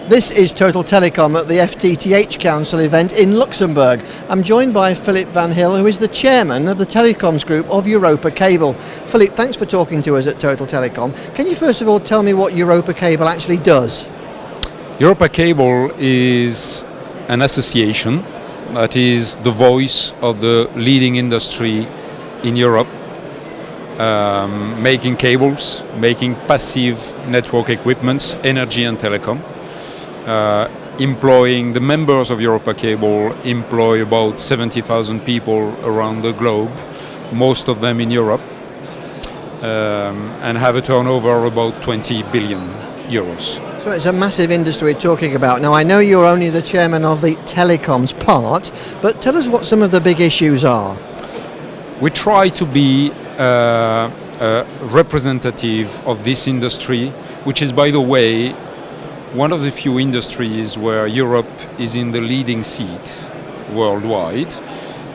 This is Total Telecom at the FTTH Council event in Luxembourg. I'm joined by Philippe Vanhille, who is the chairman of the Telecoms group of Europacable. Philippe, thanks for talking to us at Total Telecom. Can you first of all tell me what Europacable actually does? Europacable is an association that is the voice of the leading industry in Europe, making cables, making passive network equipments, energy and telecom. Employing the members of Europacable employ about 70,000 people around the globe, most of them in Europe, and have a turnover of about 20 billion euros. So it's a massive industry we're talking about. Now I know you're only the chairman of the telecoms part, but tell us what some of the big issues are. We try to be representative of this industry, which is, by the way, one of the few industries where Europe is in the leading seat worldwide,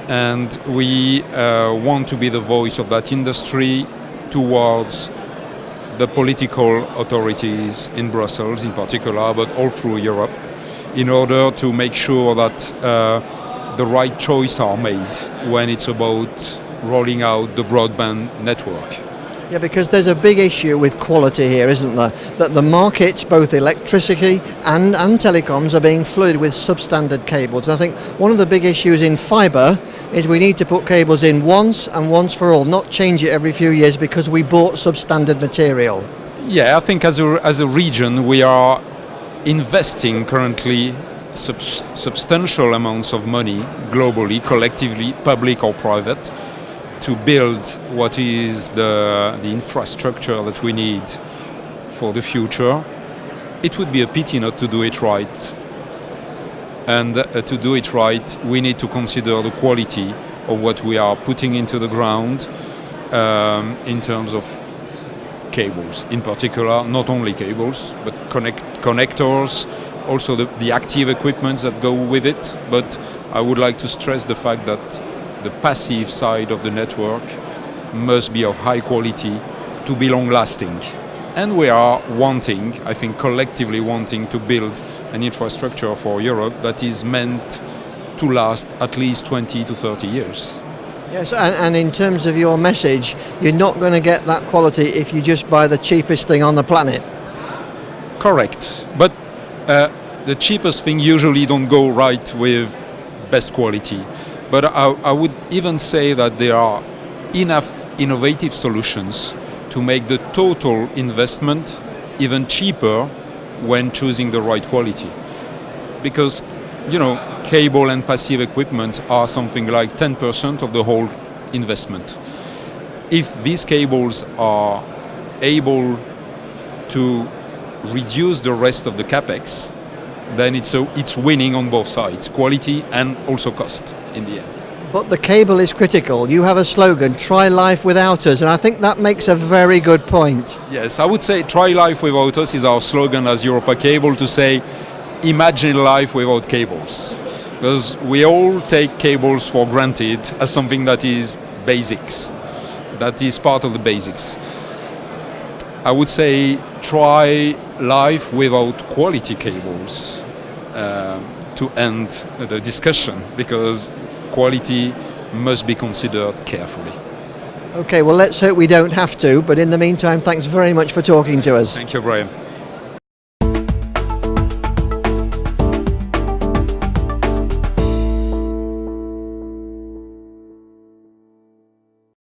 and we want to be the voice of that industry towards the political authorities in Brussels in particular, but all through Europe, in order to make sure that the right choices are made when it's about rolling out the broadband network. Yeah, because there's a big issue with quality here, isn't there? That the markets, both electricity and telecoms, are being flooded with substandard cables. I think one of the big issues in fibre is we need to put cables in once and once for all, not change it every few years because we bought substandard material. Yeah, I think as a region we are investing currently substantial amounts of money globally, collectively, public or private, to build what is the infrastructure that we need for the future. It would be a pity not to do it right. And to do it right, we need to consider the quality of what we are putting into the ground in terms of cables. In particular, not only cables, but connectors, also the active equipments that go with it. But I would like to stress the fact that the passive side of the network must be of high quality to be long-lasting. And we are wanting, I think collectively wanting, to build an infrastructure for Europe that is meant to last at least 20 to 30 years. Yes, and in terms of your message, you're not going to get that quality if you just buy the cheapest thing on the planet. Correct. But the cheapest thing usually don't go right with best quality. But I would even say that there are enough innovative solutions to make the total investment even cheaper when choosing the right quality. Because, you know, cable and passive equipment are something like 10% of the whole investment. If these cables are able to reduce the rest of the capex, then it's winning on both sides, quality and also cost in the end. But the cable is critical. You have a slogan, try life without us, and I think that makes a very good point. Yes, I would say try life without us is our slogan as Europacable, to say imagine life without cables. Because we all take cables for granted as something that is basics, that is part of the basics. I would say try life without quality cables to end the discussion, because quality must be considered carefully. Okay, well let's hope we don't have to, but in the meantime, thanks very much for talking to us. Thank you, Brian.